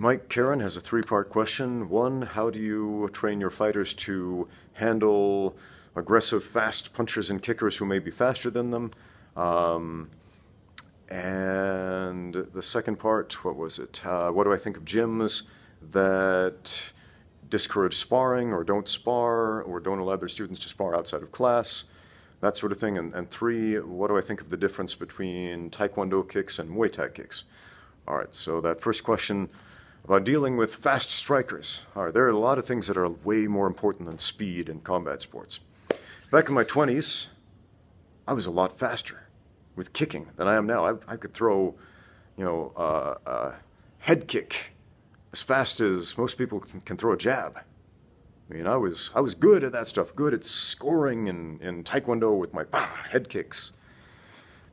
Mike Karen has a three-part question. One, how do you train your fighters to handle aggressive, fast punchers and kickers who may be faster than them? And the second part, what was it? What do I think of gyms that discourage sparring or don't spar or don't allow their students to spar outside of class? That sort of thing. And three, what do I think of the difference between Taekwondo kicks and Muay Thai kicks? All right, so that first question about dealing with fast strikers. All right, there are a lot of things that are way more important than speed in combat sports. Back in my 20s, I was a lot faster with kicking than I am now. I could throw, a head kick as fast as most people can throw a jab. I mean, I was good at that stuff, good at scoring in Taekwondo with my head kicks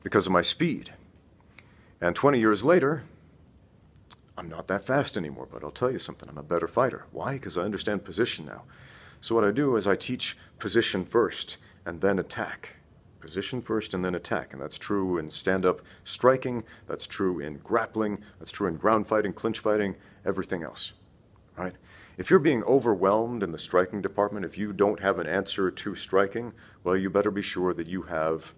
because of my speed. And 20 years later, I'm not that fast anymore, but I'll tell you something, I'm a better fighter. Why? Because I understand position now. So what I do is I teach position first and then attack. Position first and then attack. And that's true in stand-up striking, that's true in grappling, that's true in ground fighting, clinch fighting, everything else, right? If you're being overwhelmed in the striking department, if you don't have an answer to striking, well, you better be sure that you have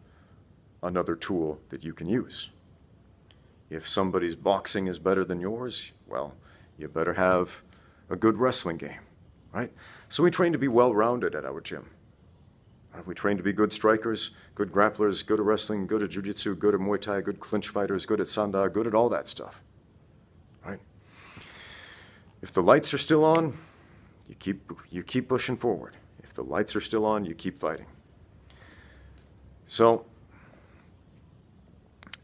another tool that you can use. If somebody's boxing is better than yours, well, you better have a good wrestling game, right? So we train to be well-rounded at our gym. We train to be good strikers, good grapplers, good at wrestling, good at jiu-jitsu, good at Muay Thai, good clinch fighters, good at sanda, good at all that stuff, right? If the lights are still on, you keep pushing forward. If the lights are still on, you keep fighting. So,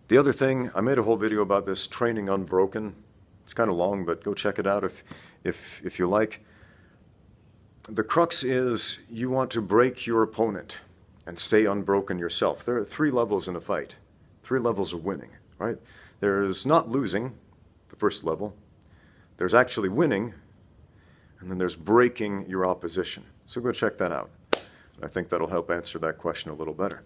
the other thing, I made a whole video about this, training unbroken. It's kind of long, but go check it out if you like. The crux is you want to break your opponent and stay unbroken yourself. There are three levels in a fight, three levels of winning, right? There's not losing, the first level. There's actually winning, and then there's breaking your opposition. So go check that out. I think that'll help answer that question a little better.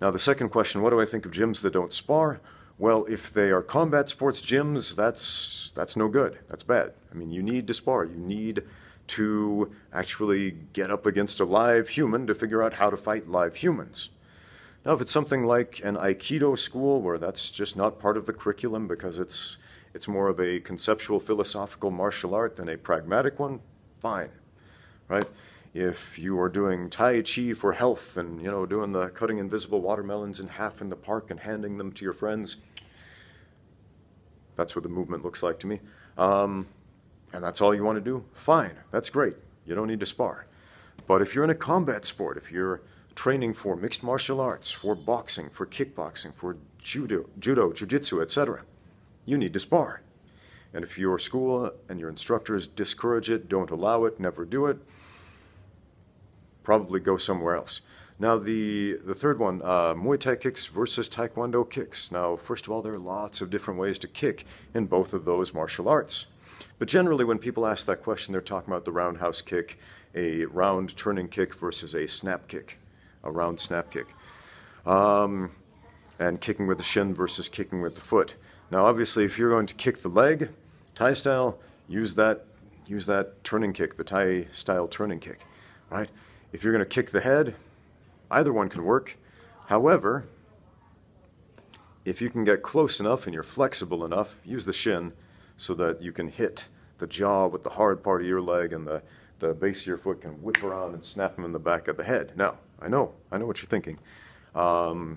Now, the second question, what do I think of gyms that don't spar? Well, if they are combat sports gyms, that's no good. That's bad. I mean, you need to spar. You need to actually get up against a live human to figure out how to fight live humans. Now, if it's something like an Aikido school where that's just not part of the curriculum because it's more of a conceptual, philosophical martial art than a pragmatic one, fine, right? If you are doing Tai Chi for health and, doing the cutting invisible watermelons in half in the park and handing them to your friends, that's what the movement looks like to me. And that's all you want to do, fine, that's great. You don't need to spar. But if you're in a combat sport, if you're training for mixed martial arts, for boxing, for kickboxing, for judo, jiu-jitsu, etc., you need to spar. And if your school and your instructors discourage it, don't allow it, never do it, probably go somewhere else. Now, the third one, Muay Thai kicks versus Taekwondo kicks. Now, first of all, there are lots of different ways to kick in both of those martial arts. But generally, when people ask that question, they're talking about the roundhouse kick, a round turning kick versus a snap kick, a round snap kick. And kicking with the shin versus kicking with the foot. Now, obviously, if you're going to kick the leg, Thai style, use that turning kick, the Thai style turning kick, right? If you're going to kick the head, either one can work. However, if you can get close enough and you're flexible enough, use the shin so that you can hit the jaw with the hard part of your leg and the base of your foot can whip around and snap them in the back of the head. Now, I know what you're thinking.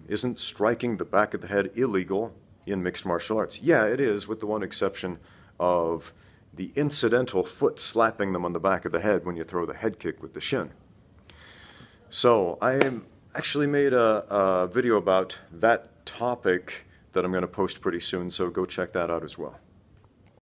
Isn't striking the back of the head illegal in mixed martial arts? Yeah, it is, with the one exception of the incidental foot slapping them on the back of the head when you throw the head kick with the shin. So I actually made a video about that topic that I'm going to post pretty soon, so go check that out as well.